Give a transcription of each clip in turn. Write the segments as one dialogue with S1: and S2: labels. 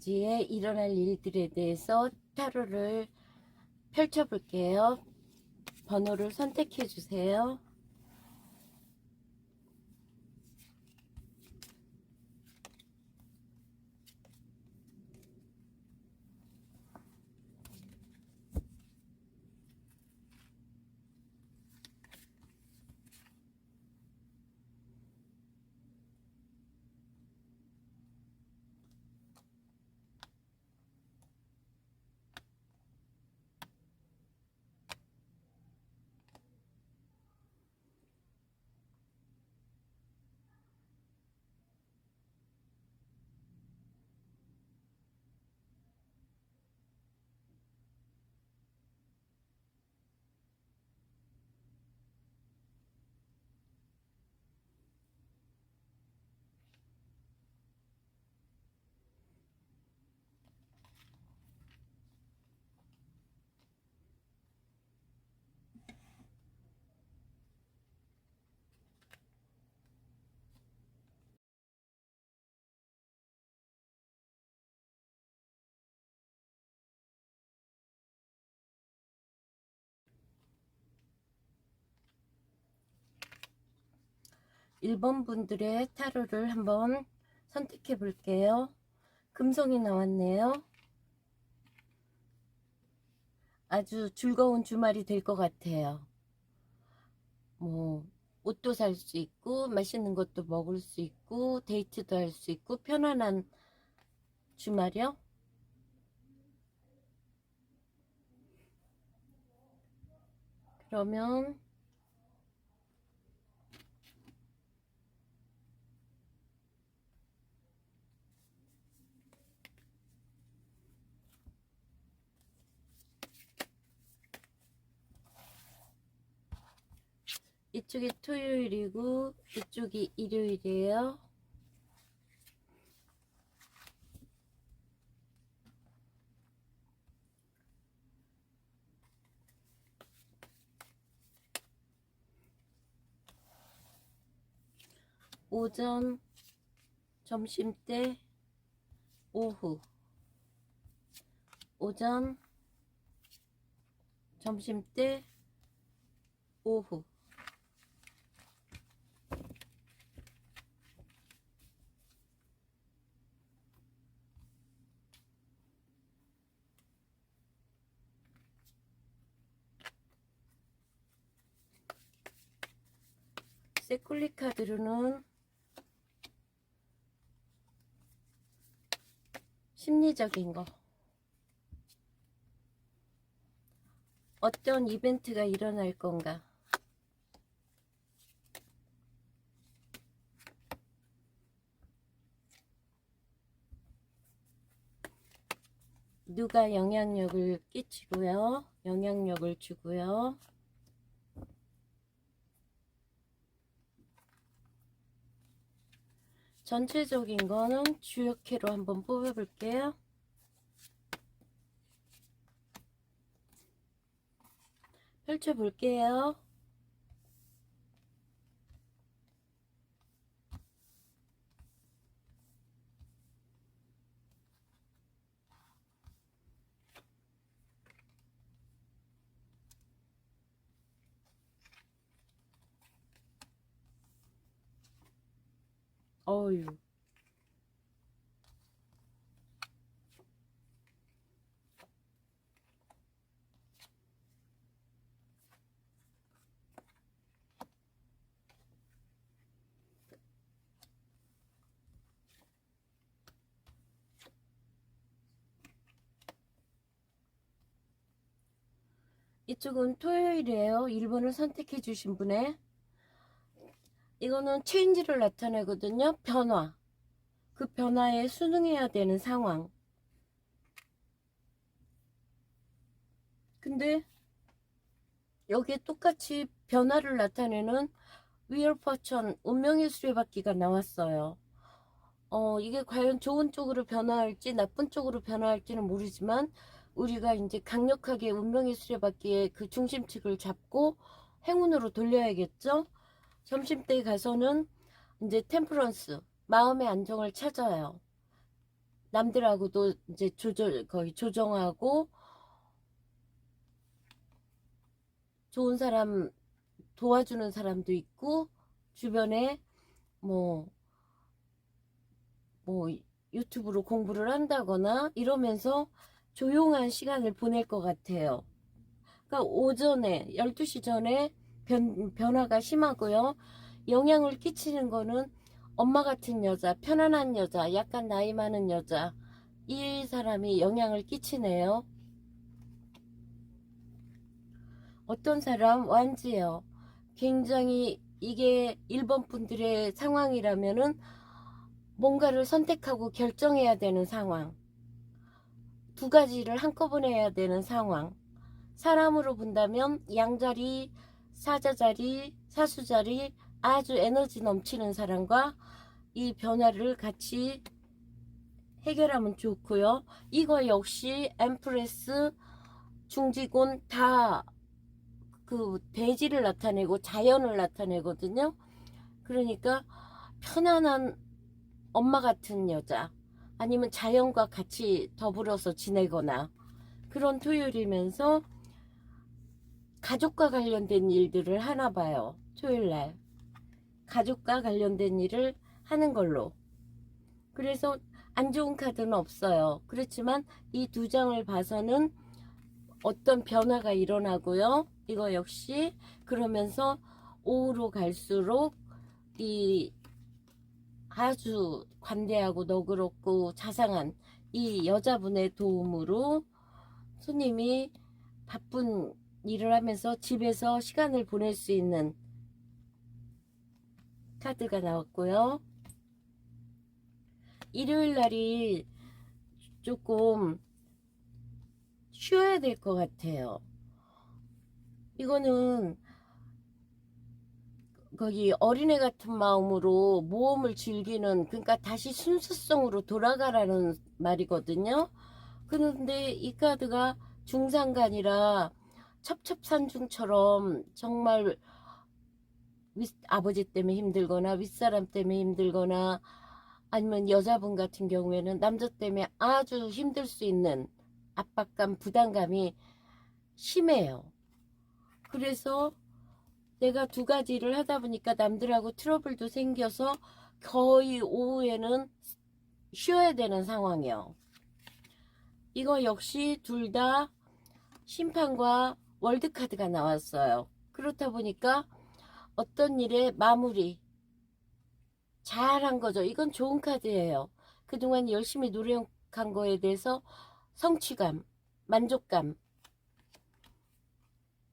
S1: 지에 일어날 일들에 대해서 타로를 펼쳐 볼게요. 번호를 선택해 주세요. 일 번 분들의 타로를 한번 선택해 볼게요. 금송이 나왔네요. 아주 즐거운 주말이 될 것 같아요. 뭐 옷도 살 수 있고 맛있는 것도 먹을 수 있고 데이트도 할 수 있고 편안한 주말이요. 그러면 이쪽이 토요일이고 이쪽이 일요일이에요. 오전, 점심때, 오후. 오전, 점심때, 오후. 세쿨리 카드로는 심리적인 거. 어떤 이벤트가 일어날 건가. 누가 영향력을 끼치고요. 영향력을 주고요. 전체적인 거는 주역회로 한번 뽑아볼게요. 펼쳐볼게요. 어유. 이쪽은 토요일이에요. 1번을 선택해 주신 분의 이거는 체인지를 나타내거든요. 변화. 그 변화에 순응해야 되는 상황. 근데 여기에 똑같이 변화를 나타내는 위얼퍼천 운명의 수레바퀴가 나왔어요. 이게 과연 좋은 쪽으로 변화할지 나쁜 쪽으로 변화할지는 모르지만 우리가 이제 강력하게 운명의 수레바퀴의 그 중심축을 잡고 행운으로 돌려야겠죠. 점심때 가서는 이제 템퍼런스 마음의 안정을 찾아요. 남들하고도 이제 거의 조정하고, 좋은 사람 도와주는 사람도 있고, 주변에 뭐, 뭐, 유튜브로 공부를 한다거나 이러면서 조용한 시간을 보낼 것 같아요. 그러니까 오전에, 12시 전에 변화가 심하고요. 영향을 끼치는 거는 엄마 같은 여자, 편안한 여자, 약간 나이 많은 여자, 이 사람이 영향을 끼치네요. 어떤 사람 완지요. 굉장히 이게 일본 분들의 상황이라면은 뭔가를 선택하고 결정해야 되는 상황. 두 가지를 한꺼번에 해야 되는 상황. 사람으로 본다면 양자리, 사자자리, 사수자리 아주 에너지 넘치는 사람과 이 변화를 같이 해결하면 좋고요. 이거 역시 엠프레스, 중지곤 다 그 대지를 나타내고 자연을 나타내거든요. 그러니까 편안한 엄마 같은 여자, 아니면 자연과 같이 더불어서 지내거나 그런 토요일이면서 가족과 관련된 일들을 하나 봐요. 토요일날 가족과 관련된 일을 하는 걸로. 그래서 안 좋은 카드는 없어요. 그렇지만 이 두 장을 봐서는 어떤 변화가 일어나고요. 이거 역시 그러면서 오후로 갈수록 이 아주 관대하고 너그럽고 자상한 이 여자분의 도움으로 손님이 바쁜 일을 하면서 집에서 시간을 보낼 수 있는 카드가 나왔고요. 일요일 날이 조금 쉬어야 될 것 같아요. 이거는 거기 어린애 같은 마음으로 모험을 즐기는, 그러니까 다시 순수성으로 돌아가라는 말이거든요. 그런데 이 카드가 중상간이라 첩첩산중처럼 정말 아버지 때문에 힘들거나 윗사람 때문에 힘들거나 아니면 여자분 같은 경우에는 남자 때문에 아주 힘들 수 있는 압박감, 부담감이 심해요. 그래서 내가 두 가지를 하다 보니까 남들하고 트러블도 생겨서 거의 오후에는 쉬어야 되는 상황이에요. 이거 역시 둘 다 심판과 월드카드가 나왔어요. 그렇다 보니까 어떤 일의 마무리 잘한 거죠. 이건 좋은 카드예요. 그동안 열심히 노력한 거에 대해서 성취감, 만족감,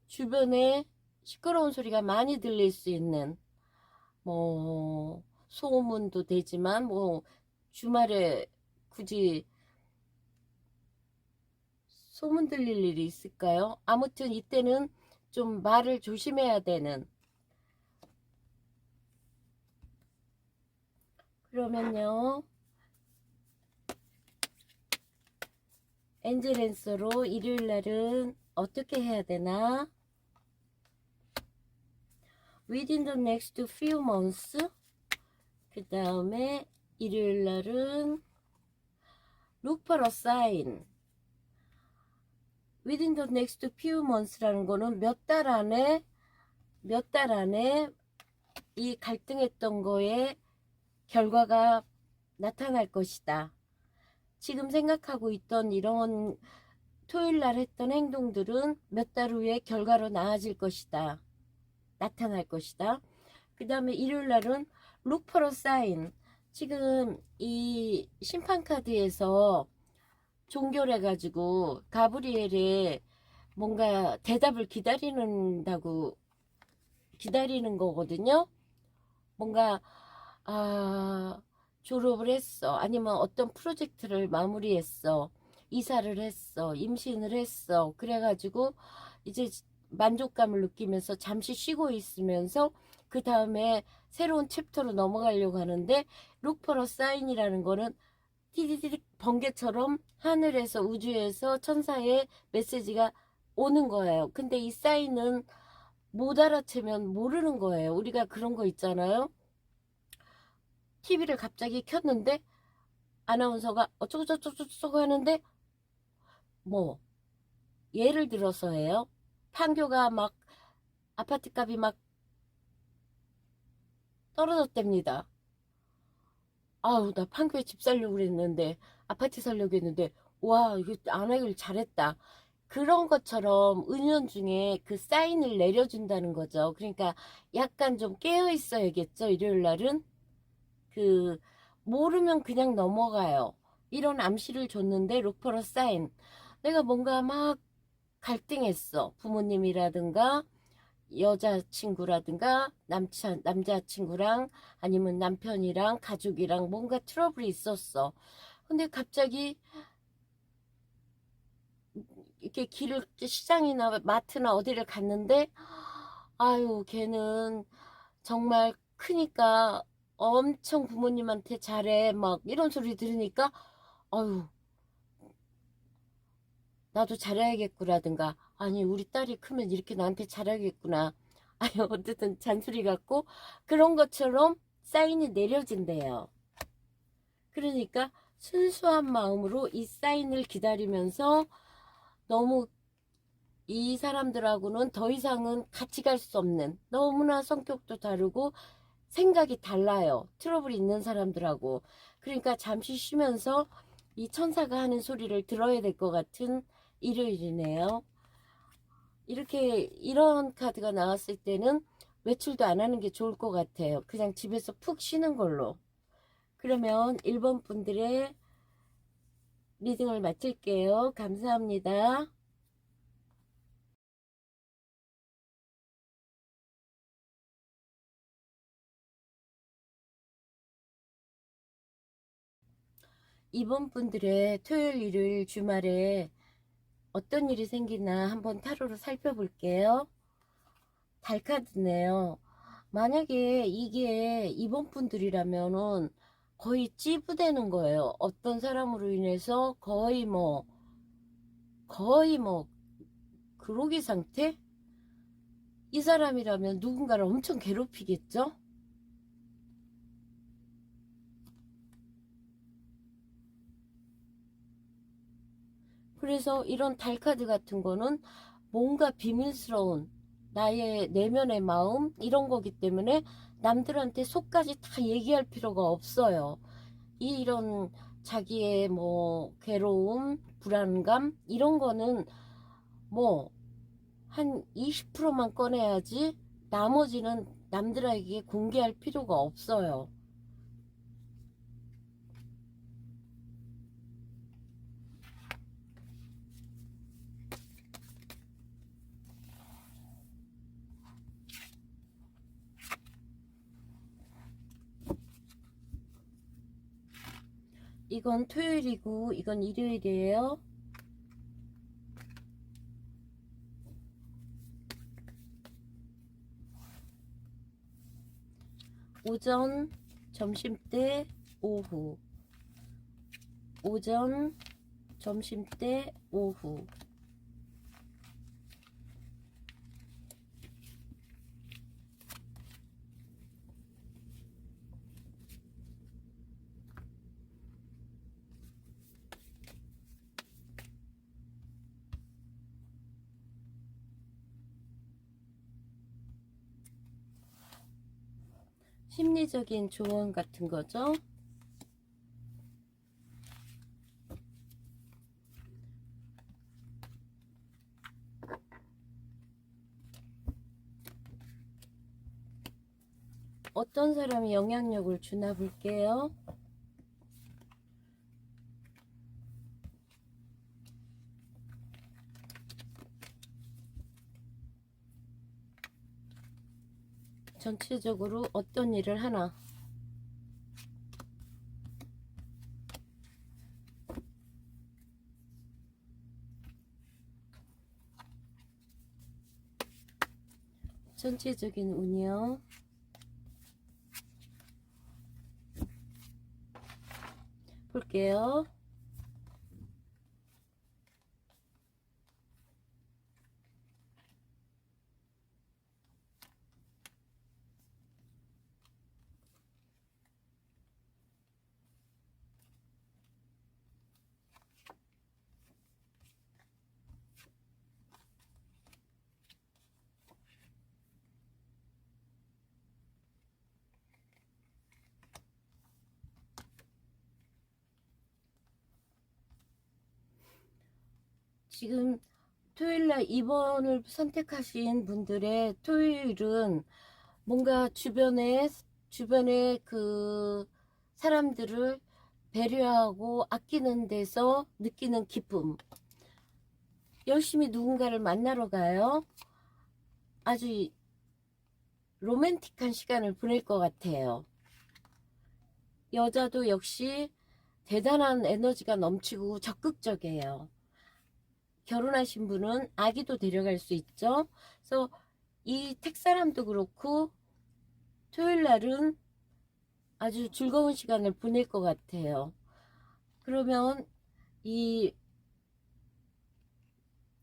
S1: 주변에 시끄러운 소리가 많이 들릴 수 있는 뭐 소음도 되지만 뭐 주말에 굳이 소문 들릴 일이 있을까요? 아무튼 이때는 좀 말을 조심해야 되는. 그러면요, 엔젤앤서로 일요일 날은 어떻게 해야 되나? Within the next few months. 그 다음에 일요일 날은 Look for a sign. Within the next few months라는 거는 몇 달 안에 이 갈등했던 거에 결과가 나타날 것이다. 지금 생각하고 있던 이런 토요일 날 했던 행동들은 몇 달 후에 결과로 나아질 것이다. 나타날 것이다. 그 다음에 일요일 날은 Look for a sign. 지금 이 심판카드에서 종결해가지고 가브리엘의 뭔가 대답을 기다리는 거거든요. 뭔가 졸업을 했어, 아니면 어떤 프로젝트를 마무리했어, 이사를 했어, 임신을 했어, 그래가지고 이제 만족감을 느끼면서 잠시 쉬고 있으면서 그 다음에 새로운 챕터로 넘어가려고 하는데, 룩퍼러 사인이라는 거는 티디디 번개처럼 하늘에서, 우주에서 천사의 메시지가 오는 거예요. 근데 이 사인은 못 알아채면 모르는 거예요. 우리가 그런 거 있잖아요. TV를 갑자기 켰는데 아나운서가 어쩌고저쩌고 하는데, 뭐 예를 들어서예요. 판교가 막 아파트 값이 막 떨어졌답니다. 아우, 나 판교에 집 살려고 그랬는데, 아파트 살려고 했는데, 와, 이거 안 하길 잘했다. 그런 것처럼 은연중에 그 사인을 내려준다는 거죠. 그러니까 약간 좀 깨어 있어야겠죠, 일요일 날은. 그, 모르면 그냥 넘어가요. 이런 암시를 줬는데, 로퍼러 사인. 내가 뭔가 막 갈등했어. 부모님이라든가, 여자친구라든가 남자친구랑 아니면 남편이랑 가족이랑 뭔가 트러블이 있었어. 근데 갑자기 이렇게 길을 시장이나 마트나 어디를 갔는데 아유 걔는 정말 크니까 엄청 부모님한테 잘해 막 이런 소리 들으니까 아유 나도 잘해야겠구라든가 아니 우리 딸이 크면 이렇게 나한테 잘하겠구나 아유 어쨌든 잔소리 같고 그런 것처럼 사인이 내려진대요. 그러니까 순수한 마음으로 이 사인을 기다리면서 너무 이 사람들하고는 더 이상은 같이 갈 수 없는 너무나 성격도 다르고 생각이 달라요. 트러블이 있는 사람들하고. 그러니까 잠시 쉬면서 이 천사가 하는 소리를 들어야 될 것 같은 일요일이네요. 이렇게 이런 카드가 나왔을 때는 외출도 안 하는 게 좋을 것 같아요. 그냥 집에서 푹 쉬는 걸로. 그러면 1번 분들의 리딩을 마칠게요. 감사합니다. 2번 분들의 토요일, 일요일, 주말에 어떤 일이 생기나 한번 타로로 살펴볼게요. 달카드네요. 만약에 이게 2번 분들이라면은 거의 찌부되는 거예요. 어떤 사람으로 인해서 거의 뭐 그로기 상태? 이 사람이라면 누군가를 엄청 괴롭히겠죠? 그래서 이런 달카드 같은 거는 뭔가 비밀스러운 나의 내면의 마음 이런 거기 때문에 남들한테 속까지 다 얘기할 필요가 없어요. 이런 자기의 뭐 괴로움, 불안감 이런 거는 뭐 한 20%만 꺼내야지 나머지는 남들에게 공개할 필요가 없어요. 이건 토요일이고 이건 일요일이에요. 오전, 점심때, 오후. 오전, 점심때, 오후. 심리적인 조언 같은 거죠. 어떤 사람이 영향력을 주나 볼게요. 전체적으로 어떤 일을 하나. 전체적인 운이요. 볼게요. 지금 토요일날 입원을 선택하신 분들의 토요일은 뭔가 주변에 그 사람들을 배려하고 아끼는 데서 느끼는 기쁨, 열심히 누군가를 만나러 가요. 아주 로맨틱한 시간을 보낼 것 같아요. 여자도 역시 대단한 에너지가 넘치고 적극적이에요. 결혼하신 분은 아기도 데려갈 수 있죠. 그래서 이 택사람도 그렇고 토요일 날은 아주 즐거운 시간을 보낼 것 같아요. 그러면 이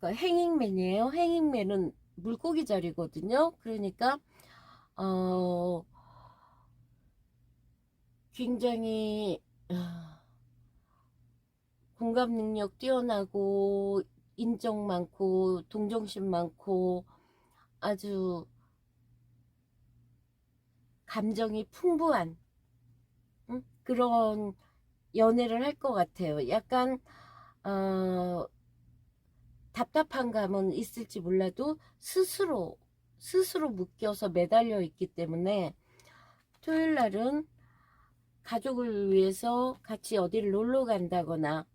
S1: 행잉맨이에요. 행잉맨은 물고기 자리거든요. 그러니까 굉장히 공감 능력 뛰어나고 인정 많고 동정심 많고 아주 감정이 풍부한 그런 연애를 할 것 같아요. 약간 답답한 감은 있을지 몰라도 스스로 묶여서 매달려 있기 때문에 토요일 날은 가족을 위해서 같이 어디를 놀러 간다거나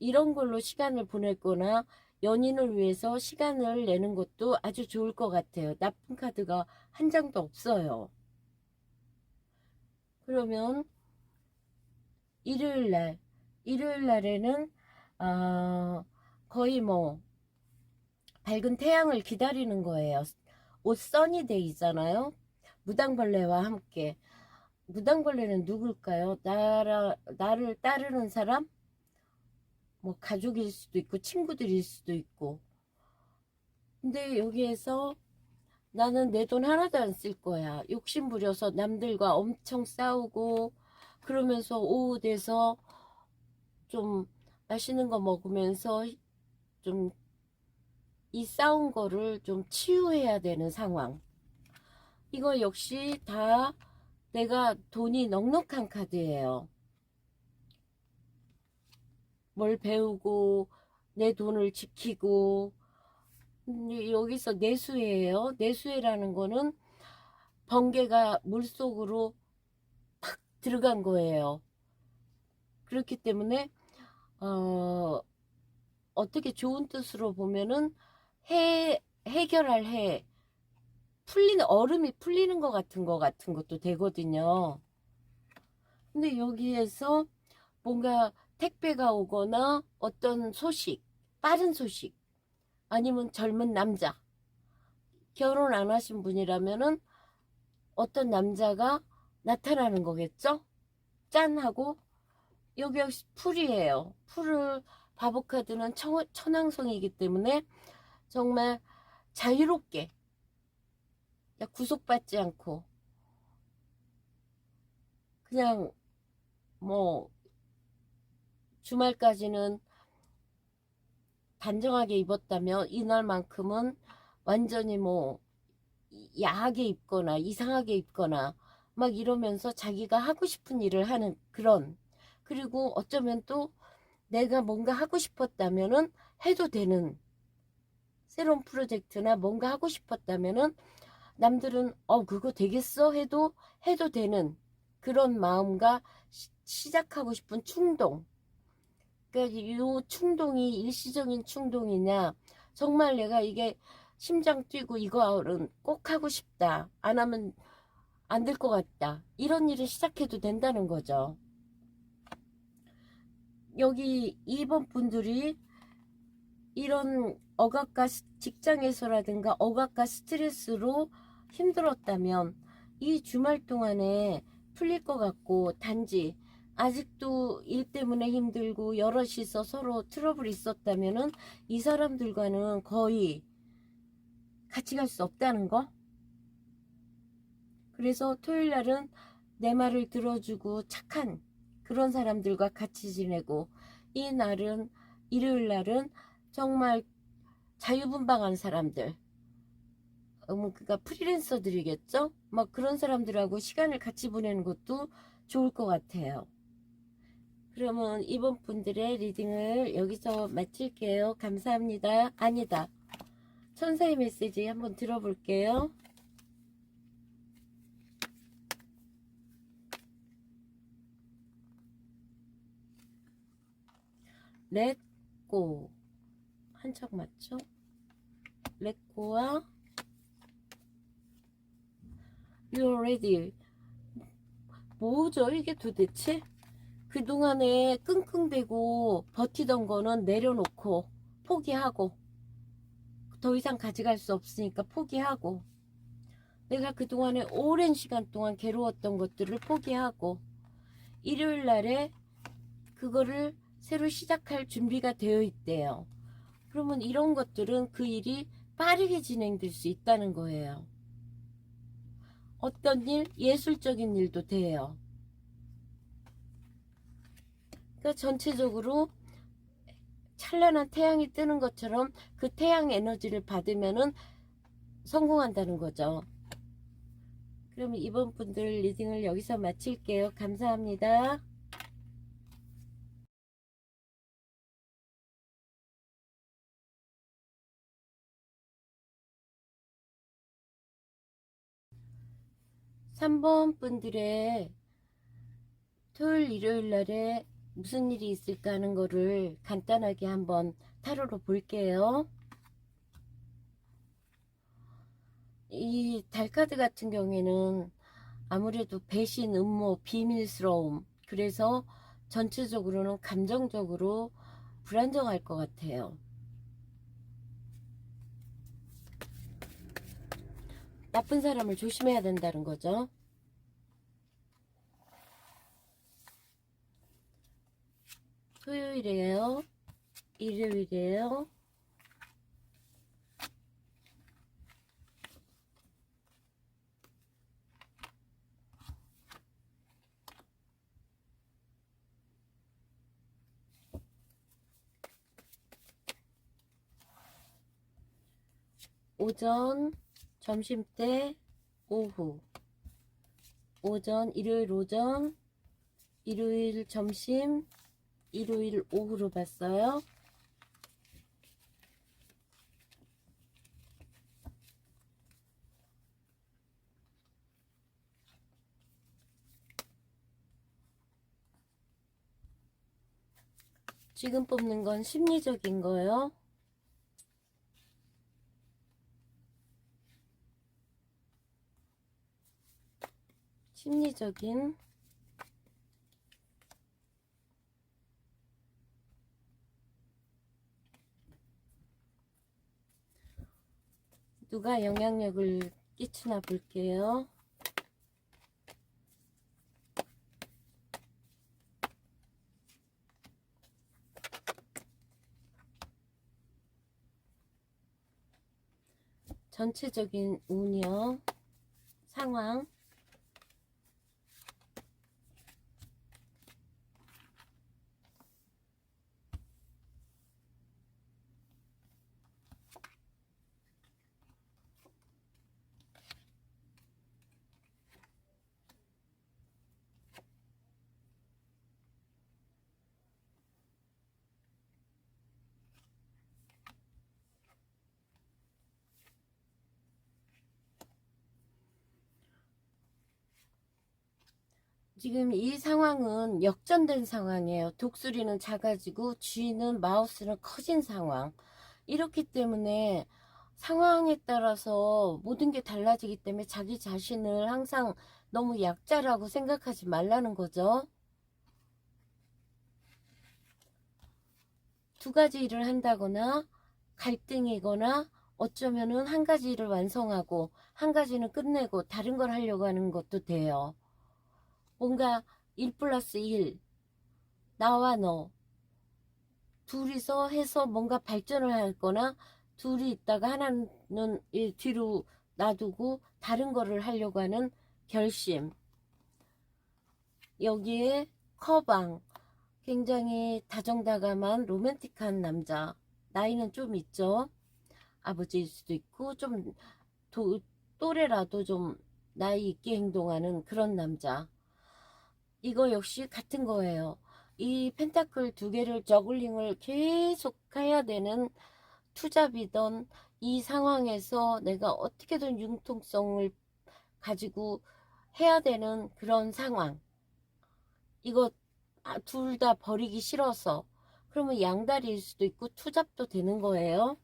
S1: 이런 걸로 시간을 보냈거나 연인을 위해서 시간을 내는 것도 아주 좋을 것 같아요. 나쁜 카드가 한 장도 없어요. 그러면 일요일 날에는 거의 뭐 밝은 태양을 기다리는 거예요. 옷 써니데이잖아요. 무당벌레와 함께. 무당벌레는 누굴까요? 나를 따르는 사람? 뭐 가족일 수도 있고 친구들일 수도 있고. 근데 여기에서 나는 내 돈 하나도 안 쓸 거야. 욕심 부려서 남들과 엄청 싸우고 그러면서 오후 돼서 좀 맛있는 거 먹으면서 좀 이 싸운 거를 좀 치유해야 되는 상황. 이거 역시 다 내가 돈이 넉넉한 카드예요. 뭘 배우고 내 돈을 지키고 여기서 내수예요. 내수해라는 거는 번개가 물속으로 팍 들어간 거예요. 그렇기 때문에 어떻게 좋은 뜻으로 보면은 해결할 풀리는 얼음이 풀리는 것 같은 것도 되거든요. 근데 여기에서 뭔가 택배가 오거나 어떤 소식, 빠른 소식, 아니면 젊은 남자, 결혼 안 하신 분이라면은 어떤 남자가 나타나는 거겠죠? 짠 하고 여기 역시 풀이에요. 풀을 바보카드는 천왕성이기 때문에 정말 자유롭게 구속받지 않고 그냥 뭐 주말까지는 단정하게 입었다면 이날만큼은 완전히 뭐 야하게 입거나 이상하게 입거나 막 이러면서 자기가 하고 싶은 일을 하는 그런, 그리고 어쩌면 또 내가 뭔가 하고 싶었다면은 해도 되는, 새로운 프로젝트나 뭔가 하고 싶었다면은 남들은 그거 되겠어 해도 되는 그런 마음과 시작하고 싶은 충동. 그러니까 이 충동이 일시적인 충동이냐, 정말 내가 이게 심장 뛰고 이거는 꼭 하고 싶다, 안 하면 안 될 것 같다, 이런 일을 시작해도 된다는 거죠. 여기 2번 분들이 이런 억압과 직장에서라든가 억압과 스트레스로 힘들었다면 이 주말 동안에 풀릴 것 같고, 단지 아직도 일 때문에 힘들고 여럿이서 서로 트러블이 있었다면은 이 사람들과는 거의 같이 갈 수 없다는 거. 그래서 토요일 날은 내 말을 들어주고 착한 그런 사람들과 같이 지내고, 이 날은 일요일 날은 정말 자유분방한 사람들, 그러니까 프리랜서들이겠죠? 막 그런 사람들하고 시간을 같이 보내는 것도 좋을 것 같아요. 그러면 이번 분들의 리딩을 여기서 마칠게요. 감사합니다. 아니다. 천사의 메시지 한번 들어볼게요. 렛고 한척 맞죠? 렛고와 You're ready. 뭐죠 이게 도대체? 그동안에 끙끙대고 버티던 거는 내려놓고 포기하고, 더 이상 가져갈 수 없으니까 포기하고, 내가 그동안에 오랜 시간 동안 괴로웠던 것들을 포기하고, 일요일 날에 그거를 새로 시작할 준비가 되어 있대요. 그러면 이런 것들은 그 일이 빠르게 진행될 수 있다는 거예요. 어떤 일? 예술적인 일도 돼요. 그러니까 전체적으로 찬란한 태양이 뜨는 것처럼 그 태양 에너지를 받으면은 성공한다는 거죠. 그럼 이번 분들 리딩을 여기서 마칠게요. 감사합니다. (3번) 분들의 토요일 일요일 날에 무슨 일이 있을까 하는 거를 간단하게 한번 타로로 볼게요. 이 달카드 같은 경우에는 아무래도 배신, 음모, 비밀스러움, 그래서 전체적으로는 감정적으로 불안정할 것 같아요. 나쁜 사람을 조심해야 된다는 거죠. 토요일이에요. 일요일이에요. 오전, 점심때, 오후. 오전, 일요일 오전, 일요일 점심, 일요일 오후로 봤어요. 지금 뽑는 건 심리적인 거요. 심리적인. 누가 영향력을 끼치나 볼게요. 전체적인 운이요. 상황. 지금 이 상황은 역전된 상황이에요. 독수리는 작아지고 쥐는 마우스는 커진 상황. 이렇기 때문에 상황에 따라서 모든 게 달라지기 때문에 자기 자신을 항상 너무 약자라고 생각하지 말라는 거죠. 두 가지 일을 한다거나 갈등이거나 어쩌면은 한 가지 일을 완성하고 한 가지는 끝내고 다른 걸 하려고 하는 것도 돼요. 뭔가 1+1, 나와 너 둘이서 해서 뭔가 발전을 할 거나, 둘이 있다가 하나는 뒤로 놔두고 다른 거를 하려고 하는 결심. 여기에 커방, 굉장히 다정다감한 로맨틱한 남자. 나이는 좀 있죠. 아버지일 수도 있고 좀 또래라도 좀 나이 있게 행동하는 그런 남자. 이거 역시 같은 거예요. 이 펜타클 두 개를 저글링을 계속 해야 되는 투잡이던 이 상황에서 내가 어떻게든 융통성을 가지고 해야 되는 그런 상황. 이거 둘 다 버리기 싫어서. 그러면 양다리일 수도 있고 투잡도 되는 거예요.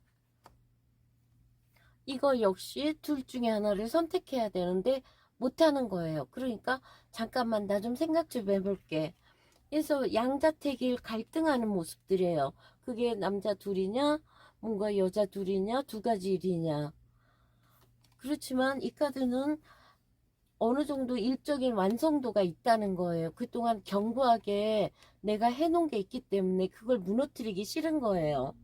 S1: 이거 역시 둘 중에 하나를 선택해야 되는데 못하는 거예요. 그러니까 잠깐만 나 좀 생각 좀 해볼게. 그래서 양자택일 갈등하는 모습들이에요. 그게 남자 둘이냐 뭔가 여자 둘이냐 두 가지 일이냐. 그렇지만 이 카드는 어느 정도 일적인 완성도가 있다는 거예요. 그동안 견고하게 내가 해놓은 게 있기 때문에 그걸 무너뜨리기 싫은 거예요.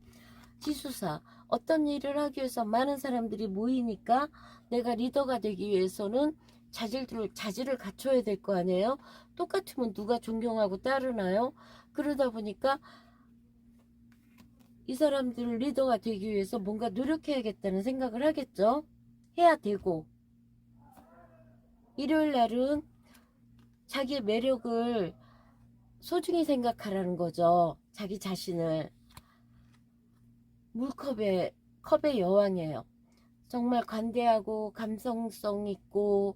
S1: 지수사, 어떤 일을 하기 위해서 많은 사람들이 모이니까 내가 리더가 되기 위해서는 자질을 갖춰야 될 거 아니에요. 똑같으면 누가 존경하고 따르나요? 그러다 보니까 이 사람들 리더가 되기 위해서 뭔가 노력해야겠다는 생각을 하겠죠. 해야 되고, 일요일 날은 자기의 매력을 소중히 생각하라는 거죠. 자기 자신을. 컵의 여왕이에요. 정말 관대하고 감성성 있고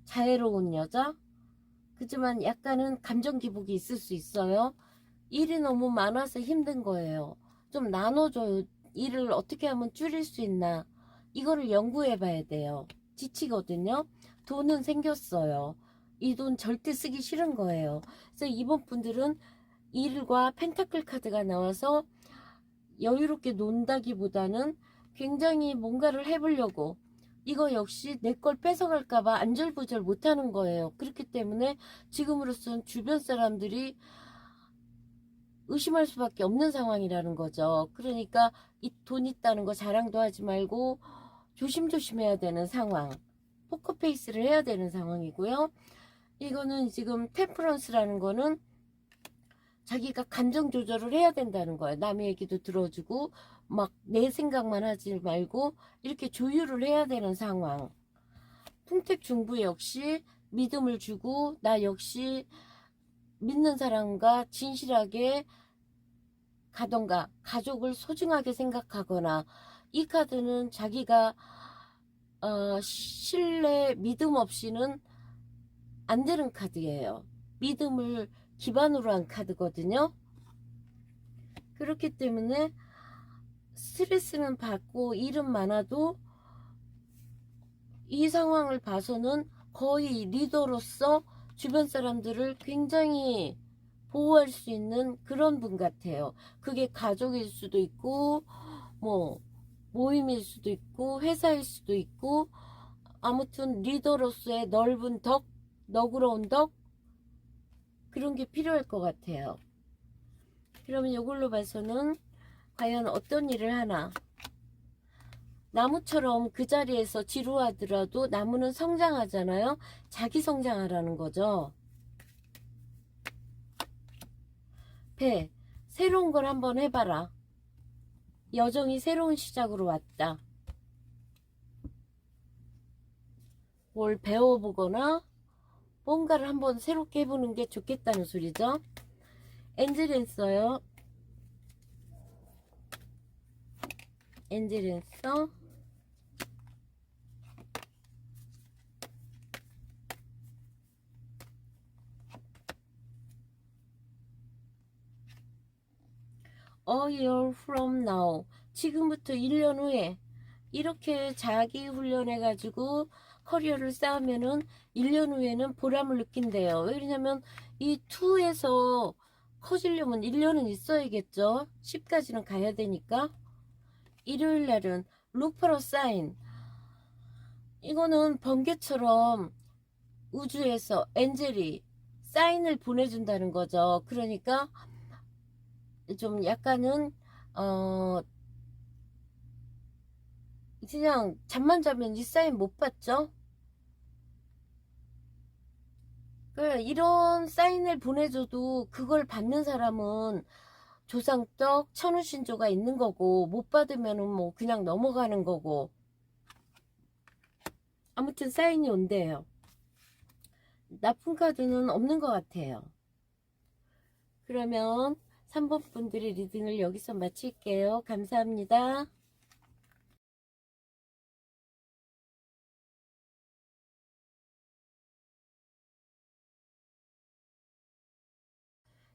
S1: 자애로운 여자. 그지만 약간은 감정 기복이 있을 수 있어요. 일이 너무 많아서 힘든 거예요. 좀 나눠줘요. 일을 어떻게 하면 줄일 수 있나. 이거를 연구해 봐야 돼요. 지치거든요. 돈은 생겼어요. 이 돈 절대 쓰기 싫은 거예요. 그래서 이번 분들은 일과 펜타클 카드가 나와서 여유롭게 논다기보다는 굉장히 뭔가를 해보려고, 이거 역시 내 걸 뺏어갈까봐 안절부절 못하는 거예요. 그렇기 때문에 지금으로선 주변 사람들이 의심할 수밖에 없는 상황이라는 거죠. 그러니까 이 돈 있다는 거 자랑도 하지 말고 조심조심해야 되는 상황, 포커페이스를 해야 되는 상황이고요. 이거는 지금 템퍼런스라는 거는 자기가 감정 조절을 해야 된다는 거예요. 남의 얘기도 들어주고 막 내 생각만 하지 말고 이렇게 조율을 해야 되는 상황. 풍택중부 역시 믿음을 주고 나 역시 믿는 사람과 진실하게 가던가 가족을 소중하게 생각하거나, 이 카드는 자기가 신뢰 믿음 없이는 안 되는 카드예요. 믿음을 기반으로 한 카드거든요. 그렇기 때문에 스트레스는 받고 일은 많아도 이 상황을 봐서는 거의 리더로서 주변 사람들을 굉장히 보호할 수 있는 그런 분 같아요. 그게 가족일 수도 있고 뭐 모임일 수도 있고 회사일 수도 있고, 아무튼 리더로서의 넓은 덕, 너그러운 덕, 그런 게 필요할 것 같아요. 그러면 이걸로 봐서는 과연 어떤 일을 하나. 나무처럼 그 자리에서 지루하더라도 나무는 성장하잖아요. 자기 성장하라는 거죠. 배, 새로운 걸 한번 해봐라. 여정이 새로운 시작으로 왔다. 뭘 배워보거나 뭔가를 한번 새롭게 해보는 게 좋겠다는 소리죠. 엔젤랜서요. 엔젤랜서. A year from now. 지금부터 1년 후에 이렇게 자기 훈련해가지고 커리어를 쌓으면은 1년 후에는 보람을 느낀대요. 왜냐면 이 2에서 커지려면 1년은 있어야겠죠. 10까지는 가야 되니까. 일요일 날은 look for a sign. 이거는 번개처럼 우주에서 엔젤이 사인을 보내준다는 거죠. 그러니까 좀 약간은 그냥 잠만 자면 이 사인 못 받죠. 이런 사인을 보내줘도 그걸 받는 사람은 조상떡 천우신조가 있는 거고, 못 받으면은 뭐 그냥 넘어가는 거고. 아무튼 사인이 온대요. 나쁜 카드는 없는 것 같아요. 그러면 3번 분들의 리딩을 여기서 마칠게요. 감사합니다.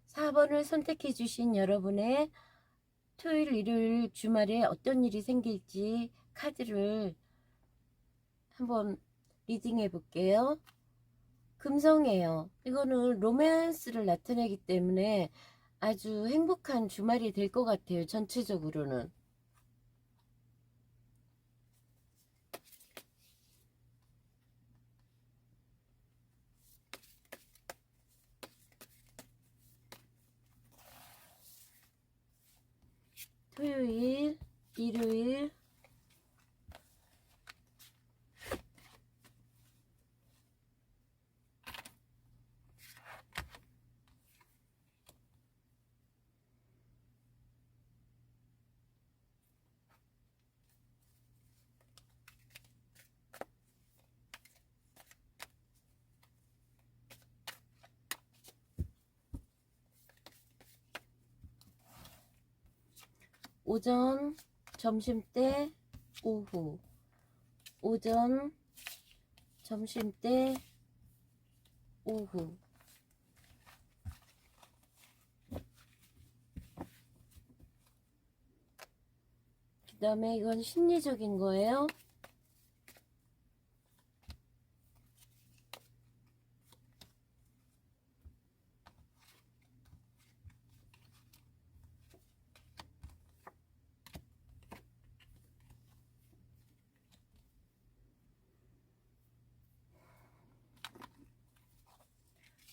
S1: 4번을 선택해 주신 여러분의 토요일, 일요일, 주말에 어떤 일이 생길지 카드를 한번 리딩해 볼게요. 금성이에요. 이거는 로맨스를 나타내기 때문에 아주 행복한 주말이 될 것 같아요. 전체적으로는. 토요일, 일요일, 오전, 점심때, 오후, 오전, 점심때, 오후. 그 다음에 이건 심리적인 거예요.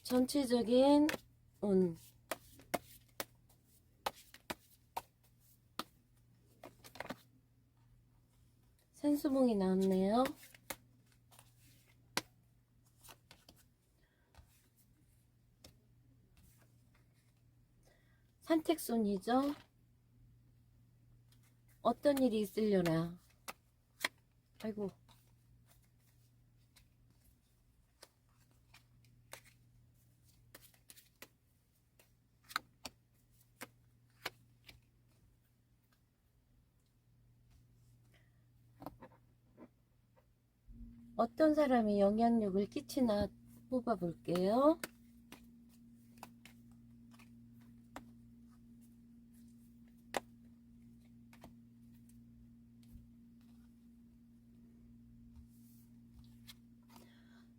S1: 전체적인 운. 산수봉이 나왔네요. 산택손이죠. 어떤 일이 있으려나. 아이고. 어떤 사람이 영향력을 끼치나 뽑아볼게요.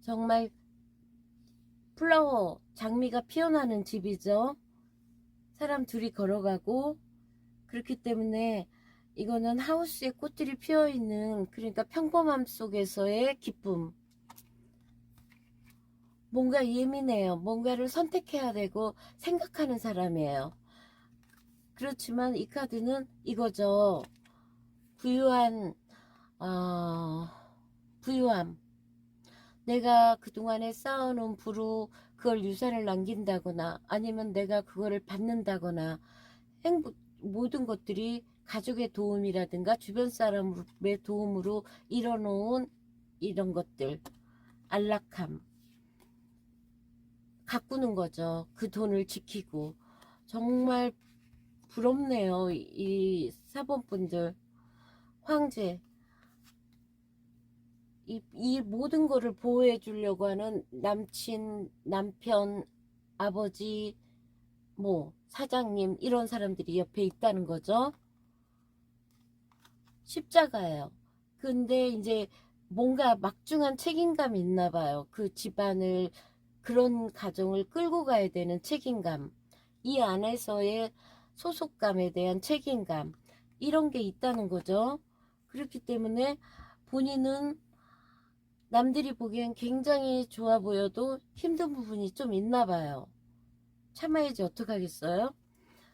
S1: 정말 플라워, 장미가 피어나는 집이죠. 사람 둘이 걸어가고, 그렇기 때문에 이거는 하우스에 꽃들이 피어있는, 그러니까 평범함 속에서의 기쁨. 뭔가 예민해요. 뭔가를 선택해야 되고 생각하는 사람이에요. 그렇지만 이 카드는 이거죠. 부유한 부유함. 내가 그동안에 쌓아놓은 부로 그걸 유산을 남긴다거나 아니면 내가 그거를 받는다거나 모든 것들이 가족의 도움이라든가 주변 사람의 도움으로 이뤄놓은 이런 것들, 안락함 가꾸는 거죠. 그 돈을 지키고. 정말 부럽네요. 이 사본분들. 황제. 이 모든 거를 보호해 주려고 하는 남친, 남편, 아버지, 뭐 사장님 이런 사람들이 옆에 있다는 거죠. 십자가예요. 근데 이제 뭔가 막중한 책임감이 있나 봐요. 그 집안을, 그런 가정을 끌고 가야 되는 책임감, 이 안에서의 소속감에 대한 책임감, 이런 게 있다는 거죠. 그렇기 때문에 본인은 남들이 보기엔 굉장히 좋아 보여도 힘든 부분이 좀 있나 봐요. 참아야지 어떡하겠어요?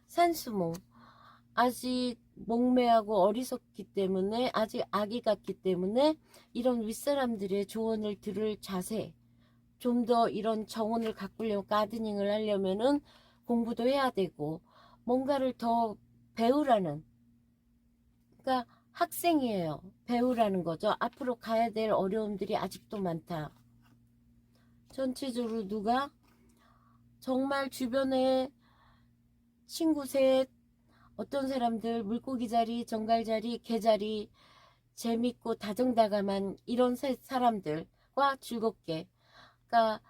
S1: 산수모. 아직 목매하고 어리석기 때문에, 아직 아기 같기 때문에 이런 윗사람들의 조언을 들을 자세, 좀 더 이런 정원을 가꾸려고 가드닝을 하려면은 공부도 해야 되고 뭔가를 더 배우라는, 그러니까 학생이에요. 배우라는 거죠. 앞으로 가야 될 어려움들이 아직도 많다. 전체적으로 누가 정말 주변에 친구 셋, 어떤 사람들 물고기 자리, 정갈 자리, 개 자리, 재밌고 다정다감한 이런 사람들과 즐겁게, 그러니까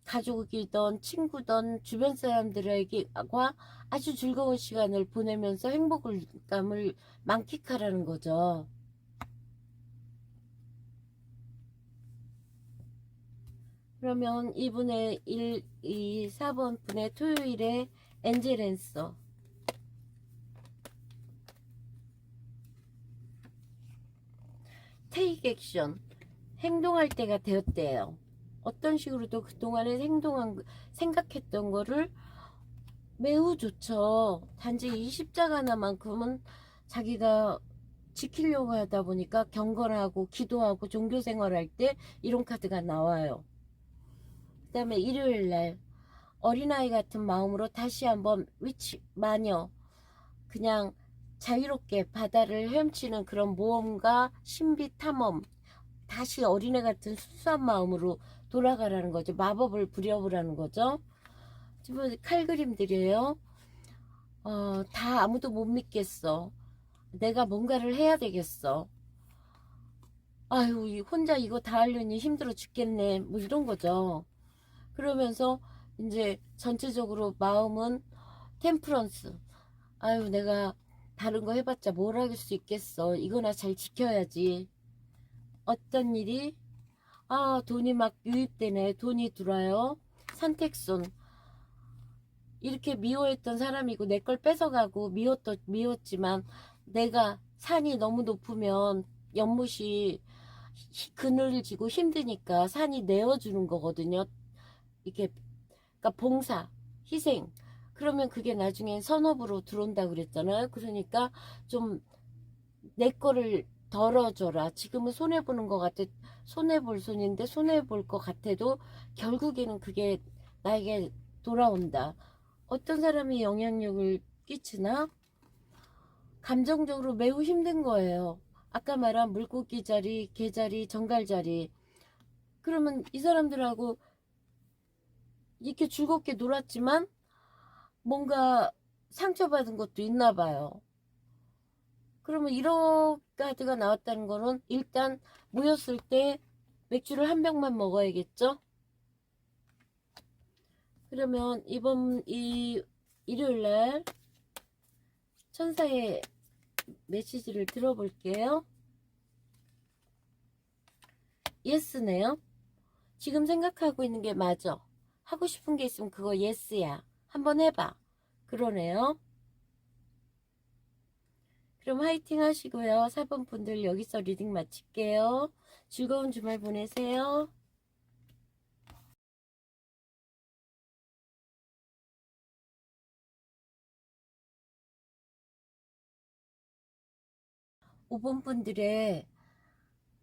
S1: 가족이던 친구던 주변 사람들과 아주 즐거운 시간을 보내면서 행복감을 만끽하라는 거죠. 그러면 이분의 1, 2, 4번 분의 토요일에 엔젤 앤서. 테이크 액션. 행동할 때가 되었대요. 어떤 식으로도 그동안에 생각했던 거를 매우 좋죠. 단지 이 십자가 하나만큼은 자기가 지키려고 하다 보니까 경건하고 기도하고 종교생활할 때 이런 카드가 나와요. 그 다음에 일요일날 어린아이 같은 마음으로 다시 한번 마녀, 그냥 자유롭게 바다를 헤엄치는 그런 모험과 신비 탐험, 다시 어린애 같은 순수한 마음으로 돌아가라는 거죠. 마법을 부려보라는 거죠. 지금 칼그림들이에요. 다 아무도 못 믿겠어. 내가 뭔가를 해야 되겠어. 아유, 혼자 이거 다 하려니 힘들어 죽겠네. 뭐 이런 거죠. 그러면서 이제 전체적으로 마음은 템프런스. 아유, 내가 다른 거 해봤자 뭘 할 수 있겠어. 이거나 잘 지켜야지. 어떤 일이 돈이 막 유입되네. 돈이 들어와요. 선택순. 이렇게 미워했던 사람이고 내 걸 뺏어가고 미웠지만 내가 산이 너무 높으면 연못이 그늘지고 힘드니까 산이 내어주는 거거든요. 이게 그러니까 봉사, 희생. 그러면 그게 나중엔 선업으로 들어온다 그랬잖아요. 그러니까 좀 내 거를 덜어줘라. 지금은 손해보는 것 같아. 손해볼 손인데 손해볼 것 같아도 결국에는 그게 나에게 돌아온다. 어떤 사람이 영향력을 끼치나? 감정적으로 매우 힘든 거예요. 아까 말한 물고기 자리, 개 자리, 정갈 자리. 그러면 이 사람들하고 이렇게 즐겁게 놀았지만 뭔가 상처받은 것도 있나 봐요. 그러면 이런 카드가 나왔다는 거는 일단 모였을 때 맥주를 한 병만 먹어야겠죠? 그러면 일요일날 천사의 메시지를 들어볼게요. 예스네요. 지금 생각하고 있는 게 맞아. 하고 싶은 게 있으면 그거 예스야. 한번 해봐. 그러네요. 그럼 화이팅 하시고요. 4번 분들 여기서 리딩 마칠게요. 즐거운 주말 보내세요. 5번 분들의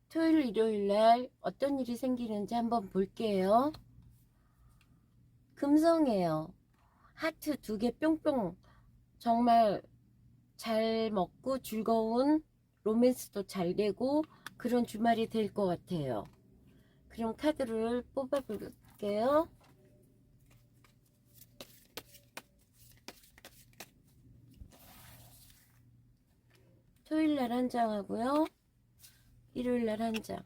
S1: 토요일, 일요일 날 어떤 일이 생기는지 한번 볼게요. 금성이에요. 하트 2개 뿅뿅. 정말 잘 먹고 즐거운 로맨스도 잘 되고 그런 주말이 될 것 같아요. 그럼 카드를 뽑아볼게요. 토요일날 한 장 하고요. 일요일날 한 장.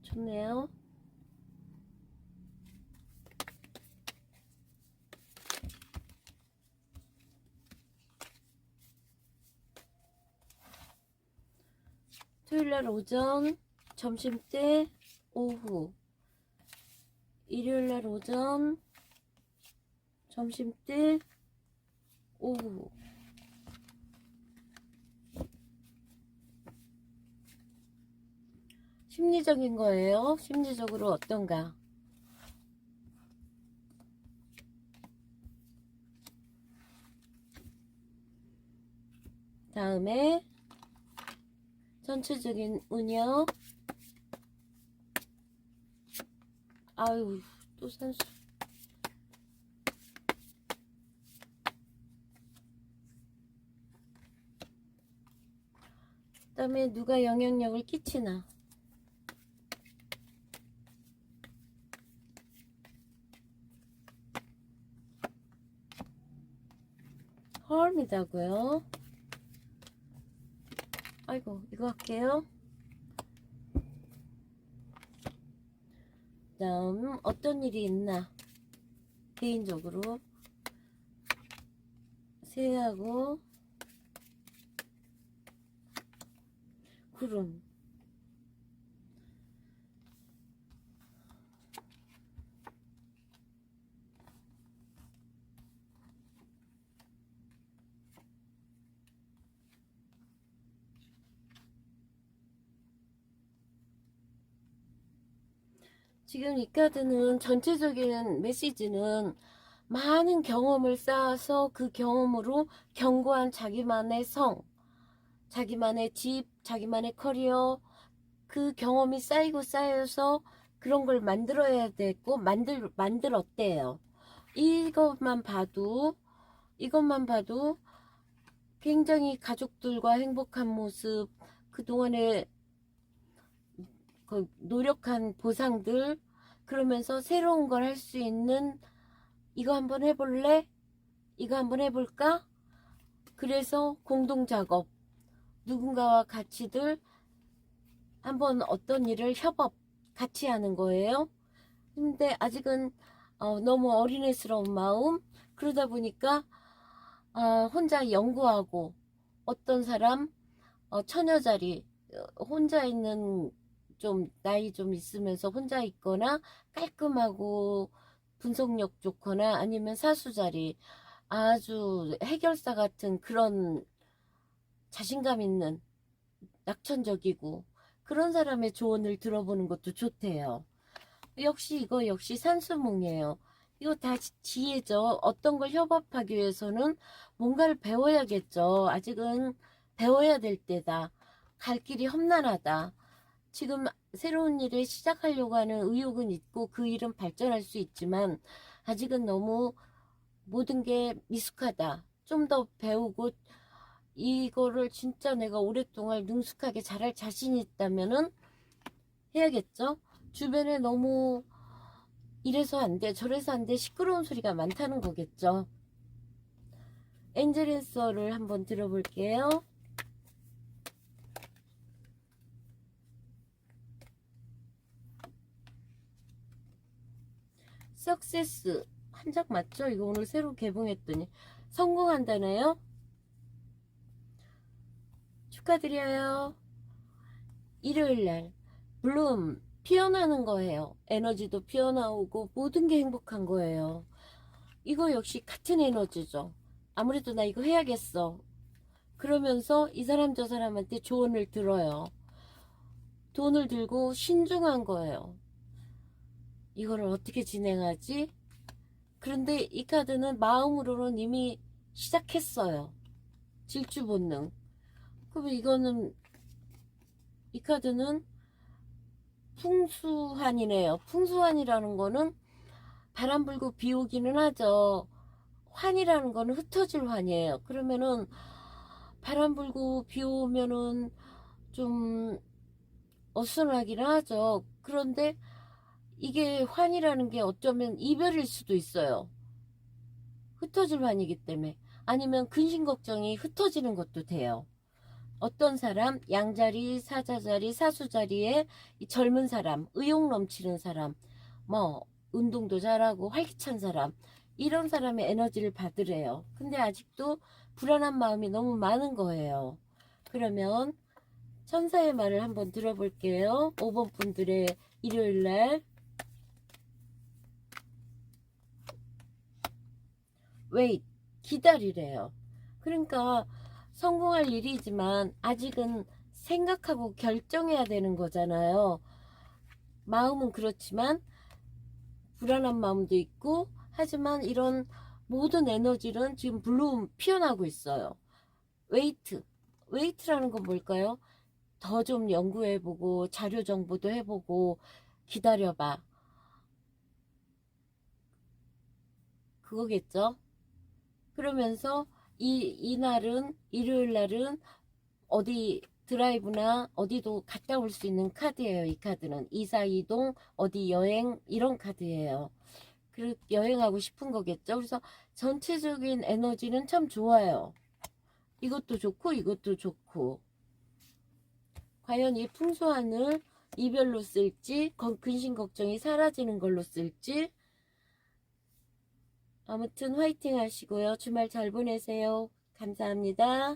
S1: 좋네요. 토요일날 오전, 점심때, 오후. 일요일날 오전, 점심때, 오후. 심리적인 거예요. 심리적으로 어떤가. 다음에 전체적인 운영. 아유, 또 산수. 그다음에 누가 영향력을 끼치나. 헐미다고요. 아이고, 이거 할게요. 다음 어떤 일이 있나. 개인적으로 새하고 구름. 지금 이 카드는 전체적인 메시지는 많은 경험을 쌓아서 그 경험으로 견고한 자기만의 성, 자기만의 집, 자기만의 커리어, 그 경험이 쌓이고 쌓여서 그런 걸 만들어야 되고 만들었대요. 이것만 봐도 굉장히 가족들과 행복한 모습, 그동안에 그 노력한 보상들, 그러면서 새로운 걸 할 수 있는, 이거 한번 해볼래? 이거 한번 해볼까? 그래서 공동작업, 누군가와 같이들 한번 어떤 일을 협업 같이 하는 거예요. 근데 아직은 너무 어린애스러운 마음, 그러다 보니까 혼자 연구하고, 어떤 사람 처녀자리, 혼자 있는, 좀 나이 좀 있으면서 혼자 있거나 깔끔하고 분석력 좋거나, 아니면 사수자리, 아주 해결사 같은 그런 자신감 있는, 낙천적이고 그런 사람의 조언을 들어보는 것도 좋대요. 역시 이거 역시 산수몽이에요. 이거 다 지혜죠. 어떤 걸 협업하기 위해서는 뭔가를 배워야겠죠. 아직은 배워야 될 때다. 갈 길이 험난하다. 지금 새로운 일을 시작하려고 하는 의욕은 있고 그 일은 발전할 수 있지만 아직은 너무 모든 게 미숙하다. 좀 더 배우고 이거를 진짜 내가 오랫동안 능숙하게 잘할 자신이 있다면은 해야겠죠. 주변에 너무 이래서 안 돼, 저래서 안 돼, 시끄러운 소리가 많다는 거겠죠. 엔젤앤서를 한번 들어볼게요. 석세스 한 장 맞죠? 이거 오늘 새로 개봉했더니 성공한다네요. 축하드려요. 일요일날 블룸 피어나는 거예요. 에너지도 피어나오고 모든 게 행복한 거예요. 이거 역시 같은 에너지죠. 아무래도 나 이거 해야겠어. 그러면서 이 사람 저 사람한테 조언을 들어요. 돈을 들고 신중한 거예요. 이거를 어떻게 진행하지? 그런데 이 카드는 마음으로는 이미 시작했어요. 질주 본능. 그럼 이거는, 이 카드는 풍수환이네요. 풍수환이라는 거는 바람 불고 비 오기는 하죠. 환이라는 거는 흩어질 환이에요. 그러면은 바람 불고 비 오면은 좀 어수선하긴 하죠. 그런데 이게 환이라는 게 어쩌면 이별일 수도 있어요. 흩어질 환이기 때문에. 아니면 근심 걱정이 흩어지는 것도 돼요. 어떤 사람, 양자리, 사자자리, 사수자리에 이 젊은 사람, 의욕 넘치는 사람, 뭐 운동도 잘하고 활기찬 사람, 이런 사람의 에너지를 받으래요. 근데 아직도 불안한 마음이 너무 많은 거예요. 그러면 천사의 말을 한번 들어볼게요. 5번 분들의 일요일날. wait, 기다리래요. 그러니까 성공할 일이지만 아직은 생각하고 결정해야 되는 거잖아요. 마음은 그렇지만 불안한 마음도 있고, 하지만 이런 모든 에너지는 지금 블룸 피어나고 있어요. 웨이트라는 건 뭘까요? 더 좀 연구해보고 자료 정보도 해보고 기다려봐, 그거겠죠. 그러면서 이날은, 일요일 날은 어디 드라이브나 어디도 갔다 올 수 있는 카드예요. 이 카드는 이사 이동 어디 여행 이런 카드예요. 그리고 여행하고 싶은 거겠죠. 그래서 전체적인 에너지는 참 좋아요. 이것도 좋고 이것도 좋고. 과연 이 풍수하늘 이별로 쓸지 근심 걱정이 사라지는 걸로 쓸지. 아무튼 화이팅 하시고요. 주말 잘 보내세요. 감사합니다.